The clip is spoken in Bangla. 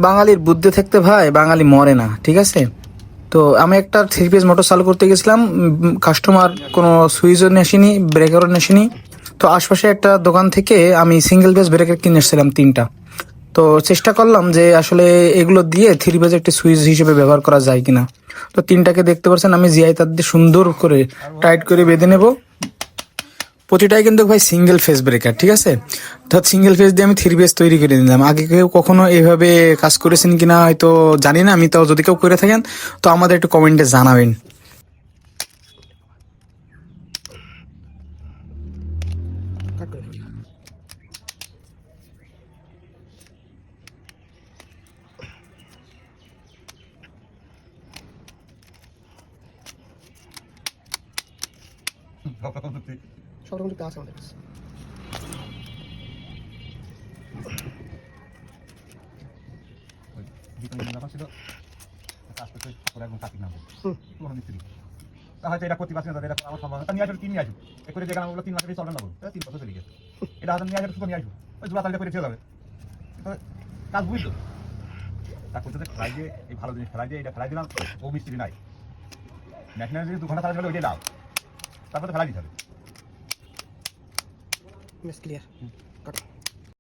বাঙালির বুদ্ধি থাকতে ভাই বাঙালি মরে না, ঠিক আছে? তো আমি একটা 3 পিস মোটর চালু করতে গেছিলাম, কাস্টমার কোনো সুইচও নেসিনি, ব্রেকারও নেসিনি। তো আশপাশে একটা দোকান থেকে আমি সিঙ্গেল পেজ ব্রেকার কিনে এসেছিলাম 3টা। তো চেষ্টা করলাম যে আসলে এগুলো দিয়ে 3 পেজ একটি সুইচ হিসেবে ব্যবহার করা যায় কিনা। তো 3টাকে দেখতে পাচ্ছেন আমি জিআই তার দিয়ে সুন্দর করে টাইট করে বেঁধে নেব। প্রতিটাই কিন্তু ভাই সিঙ্গেল ফেজ ব্রেকার, ঠিক আছে? ধর সিঙ্গেল ফেজ দিয়ে আমি 3 পেজ তৈরি করে নিলাম। আগে কেউ কখনো এইভাবে কাজ করেছেন কিনা হয়তো জানি না, আমি তো যদি কেউ করে থাকেন তো আমাদের একটু কমেন্টে জানাবেন। সব রকম দিকতে আছে আমাদের কাছে। ছিল কাজ করতে ওরা একদম কাটিং নাম পুরো মিস্ত্রি তা হয়তো এটা করতে পারছি না, এটা আমার সম্ভব তা নিয়ে আসো, নিয়ে আসো এ করে যেখানে বললো 3 মাসের চলবে না, বলবো 3 বছর চলে গেছে, এটা হয়তো নিয়ে আসো, শুধু নিয়ে আসো, ওই জোড়া তালিকা করে ছেড়ে যাবে। কাজ বুঝলো তা করতে ফেলাই দিয়ে এই ভালো জিনিস ফেলাই দিয়ে এটা ফেলাই দিলাম, ও মিস্ত্রি নাই ন্যাশনাল যদি 2 ঘন্টা ফেলাই ওইটাই দাও, তারপরে তো ফেলাই দিতে হবে। ক্লিয়ার।